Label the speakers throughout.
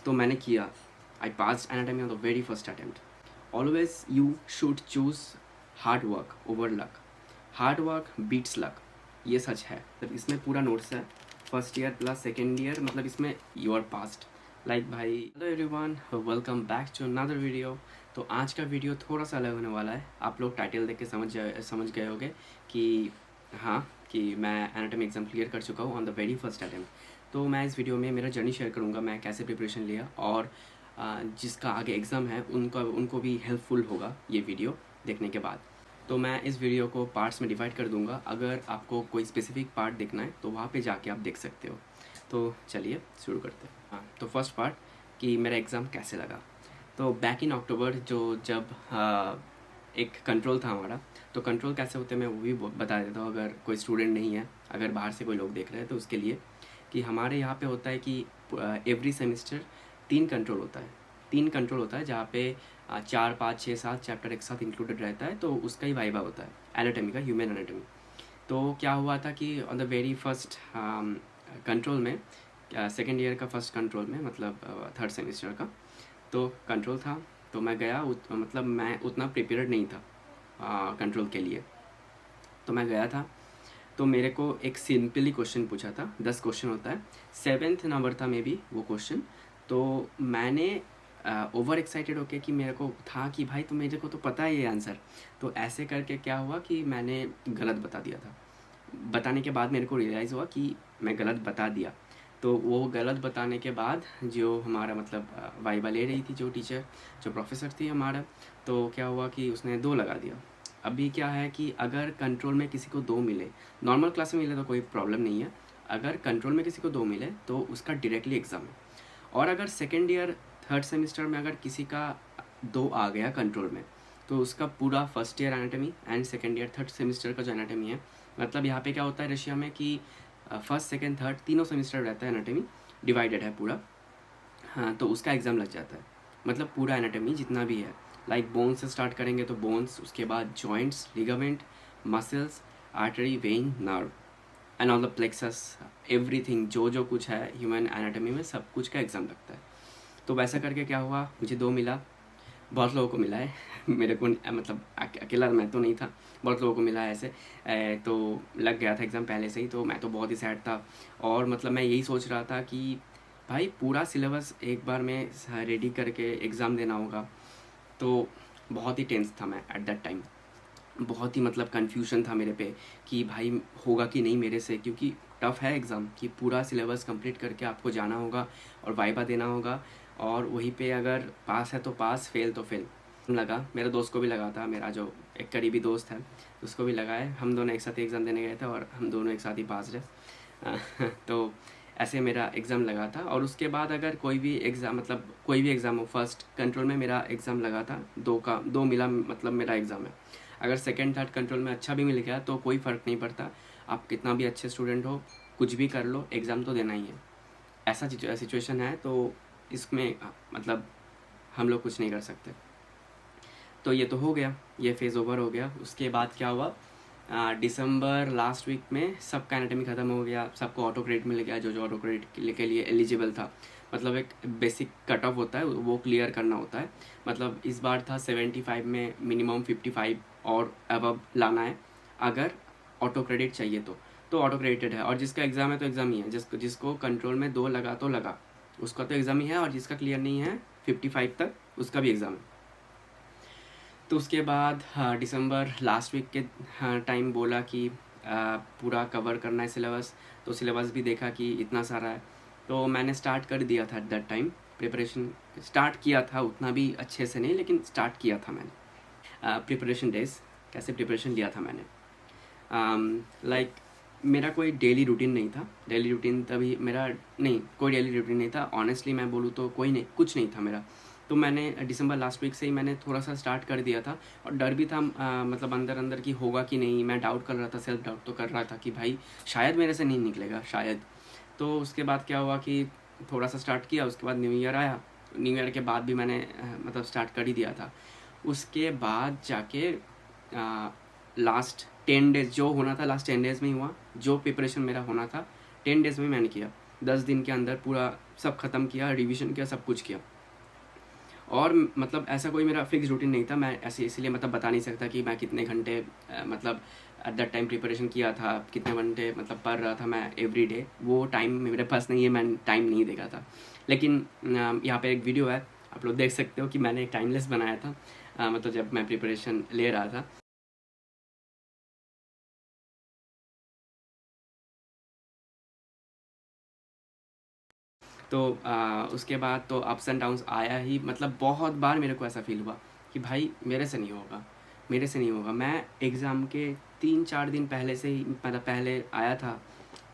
Speaker 1: तो मैंने किया. I passed anatomy on the very first attempt. Always you should choose hard work over luck. Hard work beats luck. ये सच है. तो इसमें पूरा नोट्स है. First year plus second year, मतलब इसमें यू आर पास्ट. लाइक भाई, hello everyone, welcome back to another video. तो आज का वीडियो थोड़ा सा अलग होने वाला है. आप लोग टाइटल देख के समझ गए होंगे कि हाँ, कि मैं एनाटॉमी एग्ज़ाम क्लियर कर चुका हूँ on the very first attempt. तो मैं इस वीडियो में मेरा जर्नी शेयर करूँगा, मैं कैसे प्रिपरेशन लिया, और जिसका आगे एग्ज़ाम है उनको भी हेल्पफुल होगा ये वीडियो देखने के बाद. तो मैं इस वीडियो को पार्ट्स में डिवाइड कर दूंगा. अगर आपको कोई स्पेसिफिक पार्ट देखना है तो वहाँ पे जाके आप देख सकते हो. तो चलिए शुरू करते हैं. हाँ, तो फर्स्ट पार्ट कि मेरा एग्ज़ाम कैसे लगा. तो बैक इन अक्टूबर जब एक कंट्रोल था हमारा, तो कंट्रोल कैसे होते हैं मैं वो भी बता देता हूँ, अगर कोई स्टूडेंट नहीं है, अगर बाहर से कोई लोग देख रहे हैं तो उसके लिए. कि हमारे यहाँ पे होता है कि एवरी सेमिस्टर 3 कंट्रोल होता है जहाँ पे 4, 5, 6, 7 चैप्टर एक साथ इंक्लूडेड रहता है. तो उसका ही वाइवा होता है एनाटॉमी का, ह्यूमन एनाटॉमी. तो क्या हुआ था कि on the very first control में, सेकेंड ईयर का फर्स्ट कंट्रोल में, मतलब थर्ड सेमिस्टर का तो कंट्रोल था. तो मैं गया, मतलब मैं उतना प्रिपेयर्ड नहीं था कंट्रोल के लिए. तो मैं गया था, तो मेरे को एक सिंपली क्वेश्चन पूछा था. 10 क्वेश्चन होता है, 7th नंबर था मे बी वो क्वेश्चन. तो मैंने ओवर एक्साइटेड होके कि मेरे को था कि भाई तो मेरे को तो पता है ये आंसर. तो ऐसे करके क्या हुआ कि मैंने गलत बता दिया था. बताने के बाद मेरे को रियलाइज़ हुआ कि मैं गलत बता दिया. तो वो गलत बताने के बाद जो हमारा मतलब वाइवा ले रही थी, जो टीचर, जो प्रोफेसर थी हमारा, तो क्या हुआ कि उसने 2 लगा दिया. अभी क्या है कि अगर कंट्रोल में किसी को 2 मिले, नॉर्मल क्लास में मिले तो कोई प्रॉब्लम नहीं है. अगर कंट्रोल में किसी को 2 मिले तो उसका डायरेक्टली एग्ज़ाम है. और अगर सेकेंड ईयर थर्ड सेमिस्टर में अगर किसी का 2 आ गया कंट्रोल में, तो उसका पूरा first year anatomy and second year third semester का जो एनाटॉमी है, मतलब यहाँ पे क्या होता है रशिया में कि फर्स्ट सेकेंड थर्ड तीनों सेमिस्टर रहता है, एनाटॉमी डिवाइडेड है पूरा. हाँ, तो उसका एग्ज़ाम लग जाता है. मतलब पूरा एनाटॉमी जितना भी है, लाइक बोन्स से स्टार्ट करेंगे तो बोन्स, उसके बाद joints, ligament, muscles, artery, when, nerve and all the plexus, everything जो कुछ है ह्यूमन एनाटॉमी में, सब कुछ का एग्ज़ाम लगता है. तो वैसा करके क्या हुआ, मुझे 2 मिला. बहुत लोगों को मिला है मेरे को मतलब अकेला मैं तो नहीं था, बहुत लोगों को मिला है ऐसे. तो लग गया था एग्ज़ाम पहले से ही. तो मैं तो बहुत ही सैड था, और मतलब मैं यही सोच रहा था कि भाई पूरा सिलेबस एक बार में रेडी करके एग्ज़ाम देना होगा. तो बहुत ही टेंस था मैं एट दैट टाइम. बहुत ही मतलब कन्फ्यूजन था मेरे पे कि भाई होगा कि नहीं मेरे से, क्योंकि टफ़ है एग्ज़ाम कि पूरा सिलेबस कंप्लीट करके आपको जाना होगा और वाइवा देना होगा, और वहीं पे अगर पास है तो पास, फेल तो फेल. लगा, मेरे दोस्त को भी लगा था, मेरा जो एक करीबी दोस्त है उसको भी लगा है. हम दोनों एक साथ एग्ज़ाम देने गए थे और हम दोनों एक साथ ही पास रहे. तो ऐसे मेरा एग्ज़ाम लगा था. और उसके बाद अगर कोई भी एग्ज़ाम, मतलब कोई भी एग्ज़ाम हो, फर्स्ट कंट्रोल में मेरा एग्ज़ाम लगा था, 2 मिला, मतलब मेरा एग्ज़ाम है. अगर सेकेंड थर्ड कंट्रोल में अच्छा भी मिल गया तो कोई फ़र्क नहीं पड़ता. आप कितना भी अच्छे स्टूडेंट हो, कुछ भी कर लो, एग्ज़ाम तो देना ही है. ऐसा सिचुएशन है. तो इसमें मतलब हम लोग कुछ नहीं कर सकते. तो ये तो हो गया, ये फेज़ ओवर हो गया. उसके बाद क्या हुआ, दिसंबर लास्ट वीक में सबका एनाटॉमी ख़त्म हो गया, सबको ऑटो क्रेडिट मिल गया. जो ऑटो क्रेडिट के लिए एलिजिबल था, मतलब एक बेसिक कट ऑफ होता है वो क्लियर करना होता है. मतलब इस बार था 75 में मिनिमम 55 और अबव लाना है अगर ऑटो क्रेडिट चाहिए तो ऑटो क्रेडिटेड है. और जिसका एग्ज़ाम है तो एग्ज़ाम ही है. जिसको कंट्रोल में 2 लगा तो लगा, उसका तो एग्ज़ाम ही है. और जिसका क्लियर नहीं है 55 तक, उसका भी एग्ज़ाम है. तो उसके बाद दिसंबर लास्ट वीक के टाइम बोला कि पूरा कवर करना है सिलेबस. तो सिलेबस भी देखा कि इतना सारा है, तो मैंने स्टार्ट कर दिया था at that time. Preparation start किया था, उतना भी अच्छे से नहीं, लेकिन स्टार्ट किया था मैंने. प्रिपरेशन डेज, कैसे प्रिपरेशन लिया था मैंने, लाइक मेरा कोई डेली रूटीन नहीं था. डेली रूटीन तभी मेरा नहीं, कोई डेली रूटीन नहीं था. ऑनेस्टली मैं बोलूँ तो कोई नहीं, कुछ नहीं था मेरा. तो मैंने दिसंबर लास्ट वीक से ही मैंने थोड़ा सा स्टार्ट कर दिया था. और डर भी था, मतलब अंदर कि होगा कि नहीं. मैं डाउट कर रहा था, सेल्फ डाउट तो कर रहा था कि भाई शायद मेरे से नहीं निकलेगा, शायद. तो उसके बाद क्या हुआ कि थोड़ा सा स्टार्ट किया. उसके बाद न्यू ईयर आया. न्यू ईयर के बाद भी मैंने मतलब स्टार्ट कर ही दिया था. उसके बाद जाके लास्ट 10 डेज़ जो होना था, लास्ट 10 डेज़ में ही हुआ. जो प्रिपरेशन मेरा होना था 10 डेज़ में मैंने किया. 10 दिन के अंदर पूरा सब ख़त्म किया, रिवीजन किया, सब कुछ किया। और मतलब ऐसा कोई मेरा फिक्स रूटीन नहीं था, मैं ऐसे इसलिए मतलब बता नहीं सकता कि मैं कितने घंटे मतलब एट दैट टाइम प्रिपरेशन किया था, कितने घंटे मतलब पढ़ रहा था मैं एवरी डे, वो टाइम मेरे पास नहीं है, मैं टाइम नहीं देखा था। लेकिन यहाँ पे एक वीडियो है, आप लोग देख सकते हो कि मैंने एक टाइमलेस बनाया था, मतलब जब मैं प्रिपरेशन ले रहा था। तो उसके बाद तो अप्स एंड डाउन्स आया ही, मतलब बहुत बार मेरे को ऐसा फील हुआ कि भाई मेरे से नहीं होगा, मेरे से नहीं होगा। मैं एग्ज़ाम के 3-4 दिन पहले से ही मतलब पहले आया था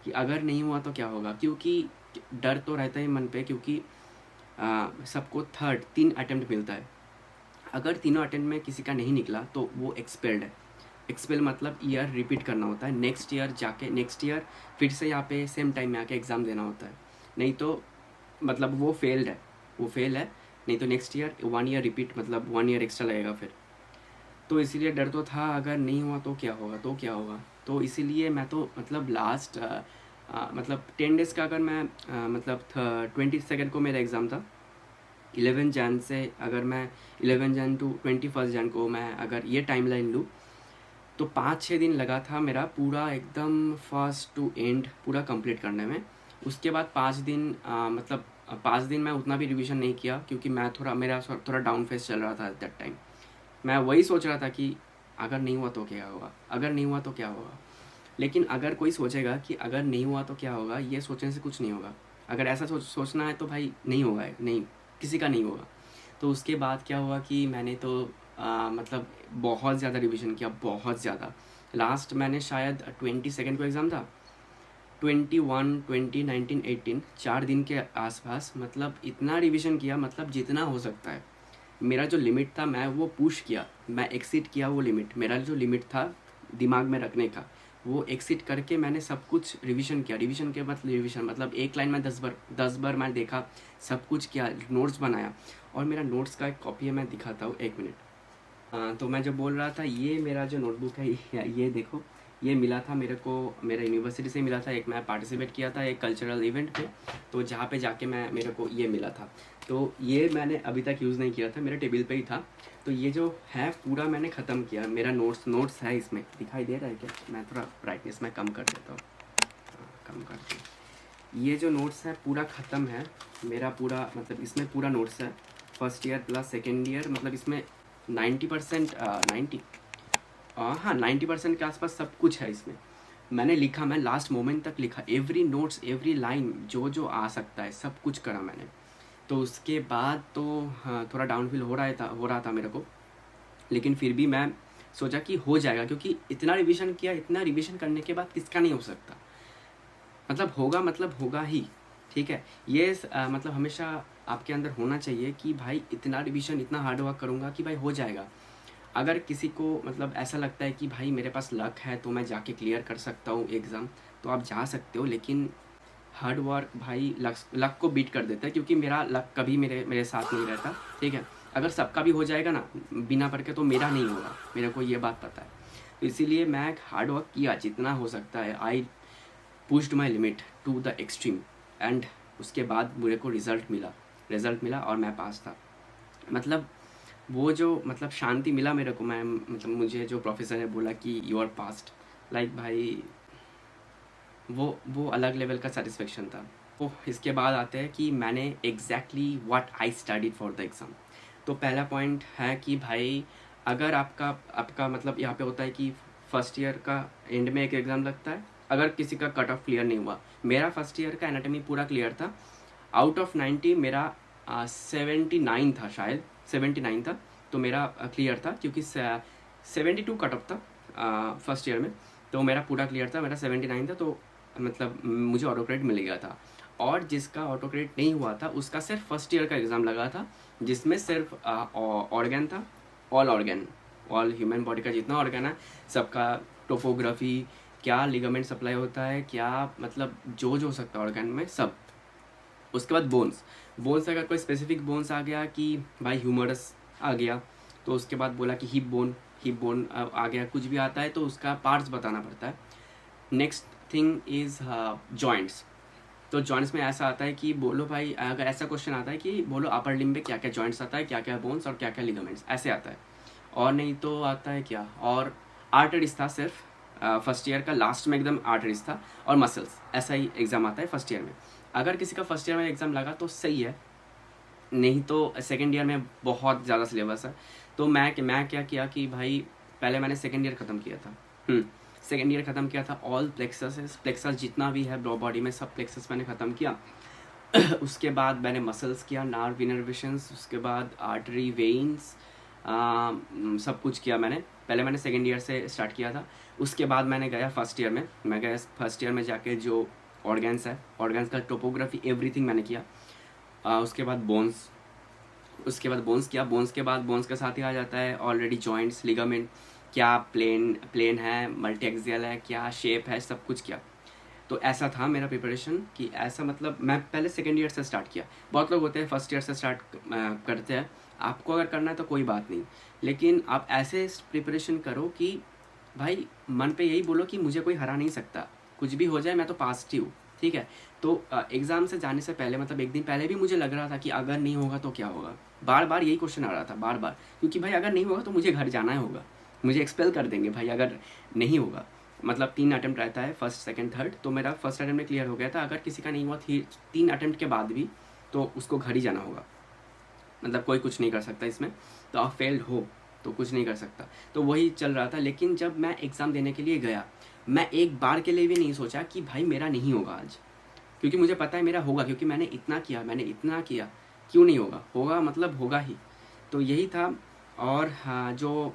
Speaker 1: कि अगर नहीं हुआ तो क्या होगा, क्योंकि डर तो रहता ही मन पे, क्योंकि सबको 3 अटेम्प्ट मिलता है। अगर तीनों अटेम्प्ट में किसी का नहीं निकला तो वो एक्सपेल्ड है। एक्सपेल मतलब ईयर रिपीट करना होता है, नेक्स्ट ईयर जाके नेक्स्ट ईयर फिर से यहाँ पे सेम टाइम में आके एग्ज़ाम देना होता है, नहीं तो मतलब वो फेल्ड है, वो फेल है। नहीं तो नेक्स्ट ईयर 1 ईयर रिपीट, मतलब 1 ईयर एक्स्ट्रा लगेगा फिर। तो इसीलिए डर तो था, अगर नहीं हुआ तो क्या होगा, तो क्या होगा। तो इसीलिए मैं तो मतलब लास्ट मतलब 10 डेज़ का, अगर मैं मतलब 22 को मेरा एग्ज़ाम था, 11 जन से, अगर मैं 11 जन टू 21 जन को मैं अगर ये टाइम लाइन लूँ, तो 5-6 दिन लगा था मेरा पूरा एकदम फर्स्ट टू एंड पूरा कंप्लीट करने में। उसके बाद 5 दिन मतलब 5 दिन मैं उतना भी रिवीजन नहीं किया, क्योंकि मैं मेरा थोड़ा डाउन फेज चल रहा था एट दैट टाइम। मैं वही सोच रहा था कि अगर नहीं हुआ तो क्या होगा, अगर नहीं हुआ तो क्या होगा। लेकिन अगर कोई सोचेगा कि अगर नहीं हुआ तो क्या होगा, ये सोचने से कुछ नहीं होगा। अगर ऐसा सोचना है तो भाई नहीं होगा, नहीं, किसी का नहीं होगा। तो उसके बाद क्या हुआ कि मैंने तो मतलब बहुत ज़्यादा रिवीजन किया, बहुत ज़्यादा। लास्ट मैंने शायद 22 को एग्ज़ाम था, 21, 20, 19, 18, 4 दिन के आसपास, मतलब इतना रिवीजन किया, मतलब जितना हो सकता है। मेरा जो लिमिट था मैं वो पुश किया, मैं एक्सीड किया वो लिमिट, मेरा जो लिमिट था दिमाग में रखने का, वो एक्सीड करके मैंने सब कुछ रिवीजन किया। रिवीजन के मतलब रिवीजन मतलब एक लाइन में 10 बार मैं देखा, सब कुछ किया, नोट्स बनाया। और मेरा नोट्स का एक कॉपी है, मैं दिखाता हूँ, 1 मिनट। तो मैं जो बोल रहा था, ये मेरा जो नोटबुक है, ये देखो, ये मिला था मेरे को, मेरा यूनिवर्सिटी से मिला था। एक मैं पार्टिसिपेट किया था एक कल्चरल इवेंट पे, तो जहाँ पे जाके मेरे को ये मिला था। तो ये मैंने अभी तक यूज़ नहीं किया था, मेरे टेबल पे ही था। तो ये जो है पूरा मैंने ख़त्म किया, मेरा नोट्स है इसमें, दिखाई दे रहा है क्या? मैं थोड़ा ब्राइटनेस में कम कर देता हूँ, कम करके। ये जो नोट्स है पूरा ख़त्म है मेरा, पूरा मतलब इसमें पूरा नोट्स है, first year plus second year, मतलब इसमें 90%, 90, हाँ 90% के आसपास सब कुछ है इसमें। मैंने लिखा, मैं लास्ट मोमेंट तक लिखा, एवरी नोट्स, एवरी लाइन, जो जो आ सकता है सब कुछ करा मैंने। तो उसके बाद तो हाँ, थोड़ा डाउनफिल हो रहा था मेरे को, लेकिन फिर भी मैं सोचा कि हो जाएगा, क्योंकि इतना रिवीजन किया, इतना रिवीजन करने के बाद किसका नहीं हो सकता, मतलब होगा ही। ठीक है, ये मतलब हमेशा आपके अंदर होना चाहिए कि भाई इतना रिवीजन, इतना हार्ड वर्क करूँगा कि भाई हो जाएगा। अगर किसी को मतलब ऐसा लगता है कि भाई मेरे पास लक है तो मैं जाके क्लियर कर सकता हूँ एग्ज़ाम, तो आप जा सकते हो, लेकिन हार्ड वर्क भाई लक को बीट कर देता है, क्योंकि मेरा लक कभी मेरे साथ नहीं रहता। ठीक है, अगर सबका भी हो जाएगा ना बिना पढ़ के, तो मेरा नहीं होगा, मेरे को ये बात पता है। तो इसीलिए मैं हार्ड वर्क किया जितना हो सकता है, I pushed my limit to the extreme, and उसके बाद मेरे को रिज़ल्ट मिला और मैं पास था। मतलब वो जो मतलब शांति मिला मेरे को, मैं मतलब मुझे जो प्रोफेसर ने बोला कि यू आर पास्ट, लाइक भाई वो अलग लेवल का सेटिस्फेक्शन था। तो इसके बाद आते हैं कि मैंने exactly what I studied for the exam. तो पहला पॉइंट है कि भाई अगर आपका मतलब यहाँ पे होता है कि फर्स्ट ईयर का एंड में एक एग्ज़ाम लगता है, अगर किसी का कट ऑफ क्लियर नहीं हुआ। मेरा फर्स्ट ईयर का एनाटॉमी पूरा क्लियर था, आउट ऑफ 90 मेरा 79 था, शायद 79 था, तो मेरा क्लियर था, क्योंकि 72 कट ऑफ था फर्स्ट ईयर में, तो मेरा पूरा क्लियर था, मेरा 79 था, तो मतलब मुझे ऑटो क्रेडिट मिल गया था। और जिसका ऑटो क्रेडिट नहीं हुआ था उसका सिर्फ फर्स्ट ईयर का एग्ज़ाम लगा था, जिसमें सिर्फ ऑर्गन था, ऑल ह्यूमन बॉडी का जितना ऑर्गन है सबका, टोपोग्राफी, क्या लिगामेंट सप्लाई होता है, क्या मतलब जो जो हो सकता है ऑर्गन में सब। उसके बाद बोन्स अगर कोई स्पेसिफिक बोन्स आ गया कि भाई ह्यूमरस आ गया, तो उसके बाद बोला कि हिप बोन आ गया, कुछ भी आता है तो उसका पार्ट्स बताना पड़ता है। Next thing is joints. तो जॉइंट्स में ऐसा आता है कि बोलो भाई, अगर ऐसा क्वेश्चन आता है कि बोलो अपर लिम्ब में क्या क्या जॉइंट्स आता है, क्या क्या बोन्स और क्या क्या लिगामेंट्स, ऐसे आता है। और नहीं तो आता है क्या, और आर्टरीज था सिर्फ फर्स्ट ईयर का लास्ट में एकदम आर्टरीज था, और मसल्स, ऐसा ही एग्ज़ाम आता है फर्स्ट ईयर में। अगर किसी का फर्स्ट ईयर में एग्ज़ाम लगा तो सही है, नहीं तो सेकेंड ईयर में बहुत ज़्यादा सिलेबस है। तो मैं क्या किया कि भाई पहले मैंने सेकेंड ईयर ख़त्म किया था। सेकेंड ईयर ख़त्म किया था, ऑल प्लेक्सस जितना भी है बॉडी में सब प्लेक्सस मैंने ख़त्म किया। उसके बाद मैंने मसल्स किया, नर्व इनर्वेशंस, उसके बाद आर्टरी वेन्स, सब कुछ किया मैंने। पहले मैंने सेकेंड ईयर से स्टार्ट किया था। उसके बाद मैंने गया फर्स्ट ईयर में, फर्स्ट ईयर में जाके जो ऑर्गन्स है, ऑर्गन्स का टोपोग्राफी एवरीथिंग मैंने किया। उसके बाद बोन्स किया। बोन्स के बाद बोन्स के साथ ही आ जाता है ऑलरेडी जॉइंट्स, लिगामेंट, क्या प्लेन है, मल्टी एक्सियल है, क्या शेप है, सब कुछ किया। तो ऐसा था मेरा प्रिपरेशन कि ऐसा मतलब मैं पहले सेकेंड ईयर से स्टार्ट किया। बहुत लोग होते हैं फर्स्ट ईयर से स्टार्ट करते हैं, आपको अगर करना है तो कोई बात नहीं, लेकिन आप ऐसे प्रिपरेशन करो कि भाई मन पे यही बोलो कि मुझे कोई हरा नहीं सकता, कुछ भी हो जाए मैं तो पास ही हूँ, ठीक है। तो एग्ज़ाम से जाने से पहले मतलब एक दिन पहले भी मुझे लग रहा था कि अगर नहीं होगा तो क्या होगा, बार बार यही क्वेश्चन आ रहा था, बार बार, क्योंकि भाई अगर नहीं होगा तो मुझे घर जाना होगा, मुझे एक्सपेल कर देंगे भाई अगर नहीं होगा। मतलब 3 अटेम्प्ट रहता है, फर्स्ट सेकंड थर्ड, तो मेरा फर्स्ट अटेम्प्ट में क्लियर हो गया था। अगर किसी का नहीं हुआ 3 अटेम्प्ट के बाद भी तो उसको घर ही जाना होगा, मतलब कोई कुछ नहीं कर सकता इसमें। तो आप फेल्ड हो तो कुछ नहीं कर सकता, तो वही चल रहा था। लेकिन जब मैं एग्ज़ाम देने के लिए गया, मैं एक बार के लिए भी नहीं सोचा कि भाई मेरा नहीं होगा आज, क्योंकि मुझे पता है मेरा होगा, क्योंकि मैंने इतना किया, क्यों नहीं होगा मतलब होगा ही। तो यही था। और हाँ, जो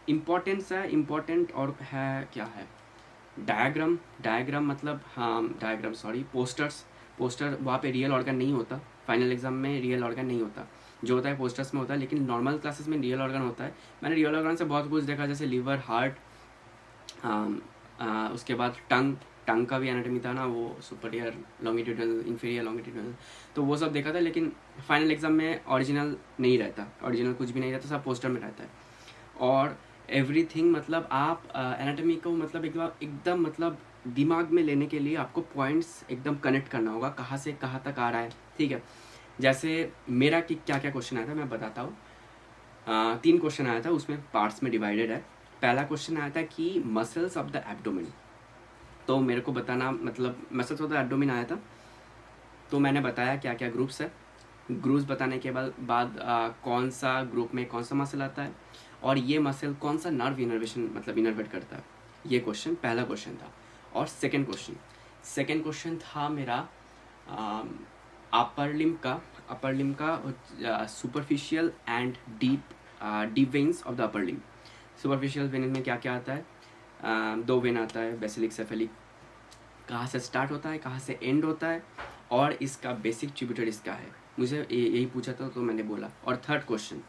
Speaker 1: इम्पोर्टेंट और है क्या है, डायग्राम मतलब हाँ डायग्राम सॉरी पोस्टर वहाँ पे रियल ऑर्गन नहीं होता, फाइनल एग्जाम में रियल ऑर्गन नहीं होता, जो होता है पोस्टर्स में होता है, लेकिन नॉर्मल क्लासेस में रियल ऑर्गन होता है। मैंने रियल ऑर्गन से बहुत कुछ देखा, जैसे लीवर, हार्ट, उसके बाद टंग का भी एनाटॉमी था ना, वो सुपीरियर लॉन्गिट्यूडनल, इंफीरियर लॉन्गिट्यूडनल, तो वो सब देखा था। लेकिन फाइनल एग्जाम में ओरिजिनल नहीं रहता, ओरिजिनल कुछ भी नहीं रहता, सब पोस्टर में रहता है। और एवरीथिंग मतलब आप एनाटॉमी को मतलब एकदम मतलब दिमाग में लेने के लिए आपको पॉइंट्स एकदम कनेक्ट करना होगा, कहाँ से कहाँ तक आ रहा है, ठीक है। जैसे मेरा कि क्या क्या क्वेश्चन आया था मैं बताता हूँ। 3 क्वेश्चन आया था, उसमें पार्ट्स में डिवाइडेड है। पहला क्वेश्चन आया था कि मसल्स ऑफ द एब्डोमेन, तो मेरे को बताना मतलब मसल्स ऑफ द एब्डोमेन आया था, तो मैंने बताया क्या क्या ग्रुप्स है। ग्रुप्स बताने के बाद कौन सा ग्रुप में कौन सा मसल आता है, और ये मसल कौन सा नर्व इनर्वेशन मतलब इनर्वेट करता है, ये क्वेश्चन पहला क्वेश्चन था। और सेकंड क्वेश्चन था मेरा अपर लिम्ब का superficial and deep veins of the upper limb. Superficial when में क्या क्या आता है, 2 वेन आता है, बेसिलिक सेफेलिक, कहाँ से स्टार्ट होता है कहाँ से एंड होता है, और इसका बेसिक ट्रिब्यूटरीज क्या है, मुझे यही पूछा था तो मैंने बोला। और थर्ड क्वेश्चन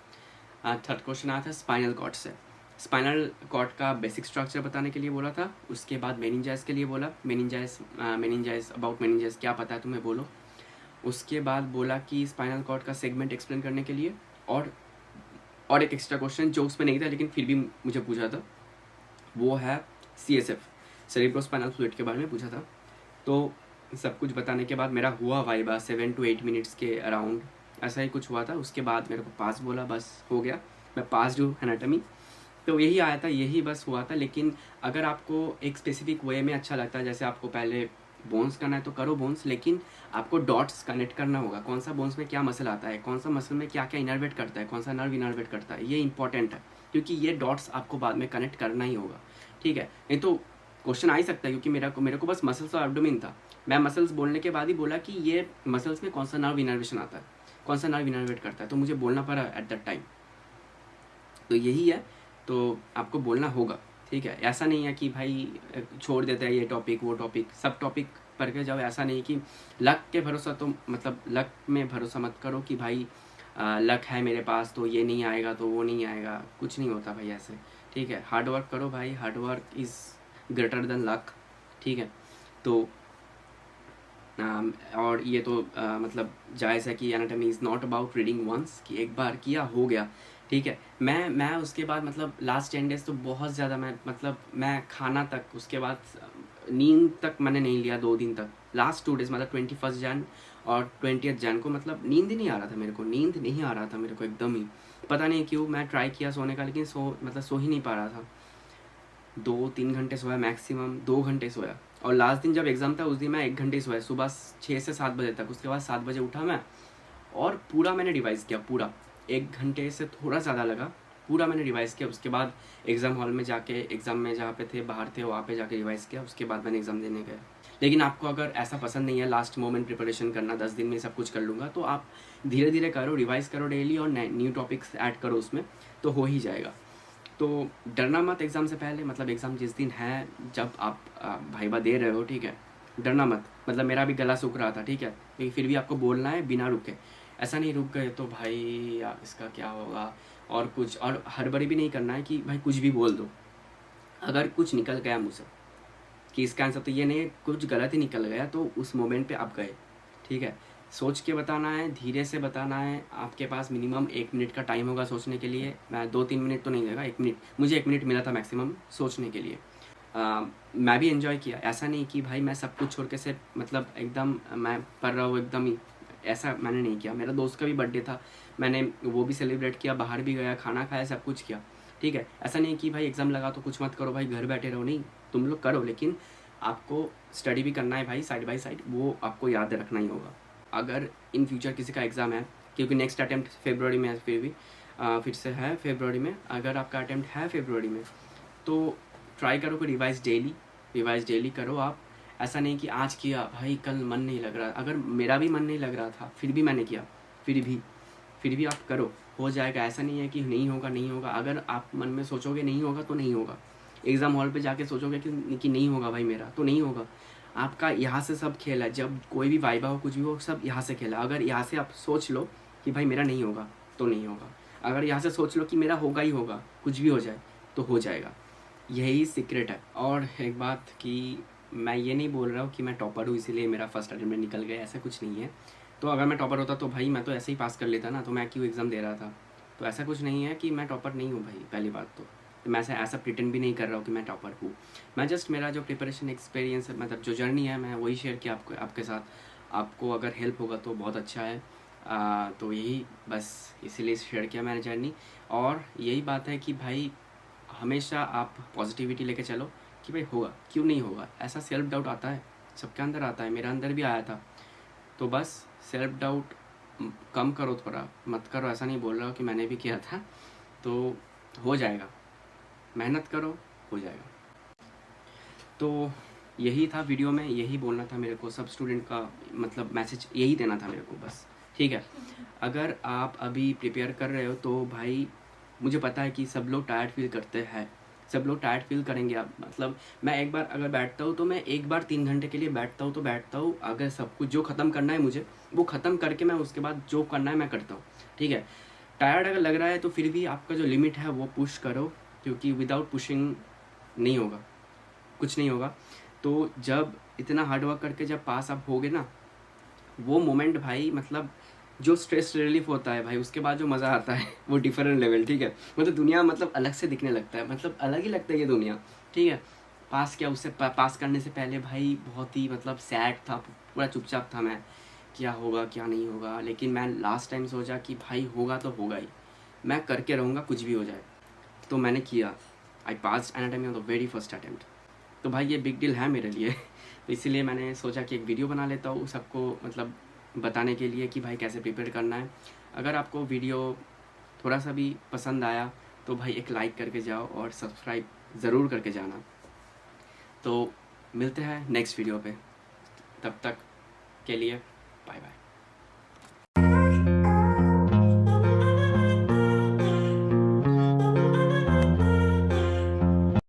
Speaker 1: आया था स्पाइनल कॉर्ड से, स्पाइनल कॉर्ड का बेसिक स्ट्रक्चर बताने के लिए बोला था। उसके बाद मेनिंजाइस के लिए बोला, मेनिंजाइस अबाउट मेनिंजाइस क्या पता है तुम्हें बोलो। उसके बाद बोला कि स्पाइनल कॉर्ड का सेगमेंट एक्सप्लेन करने के लिए, और एक एक्स्ट्रा क्वेश्चन जो उसमें नहीं था लेकिन फिर भी मुझे पूछा था, वो है CSF, सेरेब्रोस्पाइनल फ्लूइड के बारे में पूछा था। तो सब कुछ बताने के बाद मेरा हुआ वाइबा 7 to 8 मिनट्स के अराउंड, ऐसा ही कुछ हुआ था। उसके बाद मेरे को पास बोला, बस हो गया, मैं पास हूँ एनाटॉमी। तो यही आया था, यही बस हुआ था। लेकिन अगर आपको एक स्पेसिफिक वे में अच्छा लगता है, जैसे आपको पहले बोन्स करना है तो करो बोन्स, लेकिन आपको डॉट्स कनेक्ट करना होगा, कौन सा बोन्स में क्या मसल आता है, कौन सा मसल में क्या क्या इनर्वेट करता है, कौन सा नर्व इनर्वेट करता है, ये इंपॉर्टेंट है, क्योंकि ये डॉट्स आपको बाद में कनेक्ट करना ही होगा, ठीक है। नहीं तो क्वेश्चन आ ही सकता है, क्योंकि मेरे को बस मसल्स और एब्डोमेन था, मैं मसल्स बोलने के बाद ही बोला कि ये मसल्स में कौन सा नर्व इनर्वेशन आता है, कौन सा नर्व इनर्वेट करता है, तो मुझे बोलना पड़ा एट दैट टाइम। तो यही है, तो आपको बोलना होगा, ठीक है। ऐसा नहीं है कि भाई छोड़ देते हैं ये टॉपिक वो टॉपिक, सब टॉपिक पढ़ के जाओ। ऐसा नहीं कि लक के भरोसा, तो मतलब लक में भरोसा मत करो कि भाई लक है मेरे पास तो ये नहीं आएगा तो वो नहीं आएगा, कुछ नहीं होता भाई ऐसे, ठीक है। हार्ड वर्क करो भाई, hard work is greater than luck, ठीक है। तो और ये तो मतलब जायज़ है कि anatomy is not about reading once, कि एक बार किया हो गया, ठीक है। मैं उसके बाद मतलब लास्ट 10 डेज़ तो बहुत ज़्यादा मैं खाना तक, उसके बाद नींद तक मैंने नहीं लिया 2 दिन तक, लास्ट 2 डेज़ मतलब 21 जन और 20th जन को मतलब नींद ही नहीं आ रहा था मेरे को, नींद नहीं आ रहा था मेरे को एकदम ही, पता नहीं क्यों। मैं ट्राई किया सोने का, लेकिन सो ही नहीं पा रहा था। 2-3 घंटे सोया मैक्सिमम, 2 घंटे सोया। और लास्ट दिन जब एग्ज़ाम था उस दिन मैं 1 घंटे सोया, सुबह 6 से 7 बजे तक। उसके बाद 7 बजे उठा मैं और पूरा मैंने रिवाइज़ किया, पूरा 1 घंटे से थोड़ा ज़्यादा लगा, पूरा मैंने रिवाइज़ किया। उसके बाद एग्ज़ाम हॉल में जाके, एग्ज़ाम में जहाँ पे थे बाहर थे वहाँ पे जाके रिवाइज़ किया। उसके बाद मैंने एग्ज़ाम देने गया। लेकिन आपको अगर ऐसा पसंद नहीं है लास्ट मोमेंट प्रिपरेशन करना, 10 दिन में सब कुछ कर लूँगा, तो आप धीरे धीरे करो, रिवाइज़ करो डेली और न्यू टॉपिक्स ऐड करो उसमें, तो हो ही जाएगा। तो डरना मत एग्ज़ाम से पहले, मतलब एग्ज़ाम जिस दिन है, जब आप वाइवा दे रहे हो, ठीक है, डरना मत। मतलब मेरा भी गला सूख रहा था, ठीक है, लेकिन फिर भी आपको बोलना है बिना रुके। ऐसा नहीं रुक गए तो भाई यार इसका क्या होगा, और कुछ और हड़बड़ी भी नहीं करना है कि भाई कुछ भी बोल दो। अगर कुछ निकल गया मुँह से कि इसका आंसर तो ये नहीं है, कुछ गलत ही निकल गया, तो उस मोमेंट पे आप गए, ठीक है। सोच के बताना है, धीरे से बताना है। आपके पास मिनिमम 1 मिनट का टाइम होगा सोचने के लिए। मैं 2-3 मिनट तो नहीं देगा, 1 मिनट, मुझे 1 मिनट मिला था मैक्सिमम सोचने के लिए। मैं भी एंजॉय किया, ऐसा नहीं कि भाई मैं सब कुछ छोड़ के से मतलब एकदम मैं पढ़ रहा हूँ एकदम ही, ऐसा मैंने नहीं किया। मेरा दोस्त का भी बर्थडे था, मैंने वो भी सेलिब्रेट किया, बाहर भी गया, खाना खाया, सब कुछ किया, ठीक है। ऐसा नहीं कि भाई एग्ज़ाम लगा तो कुछ मत करो भाई, घर बैठे रहो, नहीं, तुम लोग करो, लेकिन आपको स्टडी भी करना है भाई, साइड बाय साइड, वो आपको याद रखना ही होगा। अगर इन फ्यूचर किसी का एग्ज़ाम है, क्योंकि नेक्स्ट अटैम्प्ट फरवरी में है, फिर से है फरवरी में, अगर आपका अटैम्प्ट है फरवरी में, तो ट्राई करो कि रिवाइज़ डेली करो आप। ऐसा नहीं कि आज किया भाई कल मन नहीं लग रहा। अगर मेरा भी मन नहीं लग रहा था फिर भी मैंने किया, फिर भी आप करो, हो जाएगा। ऐसा नहीं है कि नहीं होगा। अगर आप मन में सोचोगे नहीं होगा तो नहीं होगा। एग्ज़ाम हॉल पे जाके सोचोगे कि नहीं होगा भाई मेरा, तो नहीं होगा। आपका यहाँ से सब खेल है, जब कोई भी वाइवा हो कुछ भी हो, सब यहाँ से खेला। अगर यहाँ से आप सोच लो कि भाई मेरा नहीं होगा तो नहीं होगा, अगर यहाँ से सोच लो कि मेरा होगा ही होगा, कुछ भी हो जाए तो हो जाएगा। यही सीक्रेट है। और एक बात कि मैं ये नहीं बोल रहा हूँ कि मैं टॉपर हूँ इसीलिए मेरा फर्स्ट अटेम्प्ट में निकल गया, ऐसा कुछ नहीं है। तो अगर मैं टॉपर होता तो भाई मैं तो ऐसे ही पास कर लेता ना, तो मैं क्यों एग्ज़ाम दे रहा था। तो ऐसा कुछ नहीं है कि मैं टॉपर नहीं हूँ भाई, पहली बात तो मैं ऐसा प्रिटेंड भी नहीं कर रहा हूँ कि मैं टॉपर हूँ। मैं जस्ट मेरा जो प्रिपरेशन एक्सपीरियंस है, मतलब जो जर्नी है, मैं वही शेयर किया आपके साथ। आपको अगर हेल्प होगा तो बहुत अच्छा है। तो यही बस इसीलिए शेयर किया मैंने जर्नी। और यही बात है कि भाई हमेशा आप पॉजिटिविटी लेके चलो कि भाई होगा, क्यों नहीं होगा। ऐसा सेल्फ डाउट आता है, सबके अंदर आता है, मेरे अंदर भी आया था। तो बस सेल्फ डाउट कम करो, थोड़ा मत करो। ऐसा नहीं बोल रहा हूँ कि मैंने भी किया था, तो हो जाएगा, मेहनत करो, हो जाएगा। तो यही था वीडियो में, यही बोलना था मेरे को सब स्टूडेंट का, मतलब मैसेज यही देना था मेरे को बस, ठीक है। अगर आप अभी प्रिपेयर कर रहे हो तो भाई मुझे पता है कि सब लोग टायर्ड फील करते हैं, सब लोग टायर्ड फील करेंगे। आप मतलब मैं एक बार अगर बैठता हूँ तो मैं एक बार 3 घंटे के लिए बैठता हूँ तो बैठता हूँ। अगर सब कुछ जो ख़त्म करना है मुझे वो ख़त्म करके मैं उसके बाद जो करना है मैं करता हूँ, ठीक है। टायर्ड अगर लग रहा है तो फिर भी आपका जो लिमिट है वो पुश करो, क्योंकि विदाउट पुशिंग नहीं होगा, कुछ नहीं होगा। तो जब इतना हार्ड वर्क करके जब पास आप होगे ना, वो मोमेंट भाई, मतलब जो स्ट्रेस रिलीफ होता है भाई, उसके बाद जो मज़ा आता है वो डिफरेंट लेवल, ठीक है। मतलब दुनिया मतलब अलग से दिखने लगता है, मतलब अलग ही लगता है ये दुनिया, ठीक है। पास किया, उससे पास करने से पहले भाई बहुत ही मतलब सैड था, पूरा चुपचाप था मैं, क्या होगा क्या नहीं होगा। लेकिन मैं लास्ट टाइम सोचा कि भाई होगा तो होगा ही, मैं करके रहूँगा कुछ भी हो जाए। तो मैंने किया, I passed anatomy on the very first attempt. तो भाई ये बिग डील है मेरे लिए। तो इसीलिए मैंने सोचा कि एक वीडियो बना लेता हूँ सबको, मतलब बताने के लिए कि भाई कैसे प्रिपेयर करना है। अगर आपको वीडियो थोड़ा सा भी पसंद आया तो भाई एक लाइक करके जाओ और सब्सक्राइब ज़रूर करके जाना। तो मिलते हैं नेक्स्ट वीडियो पे, तब तक के लिए बाय बाय।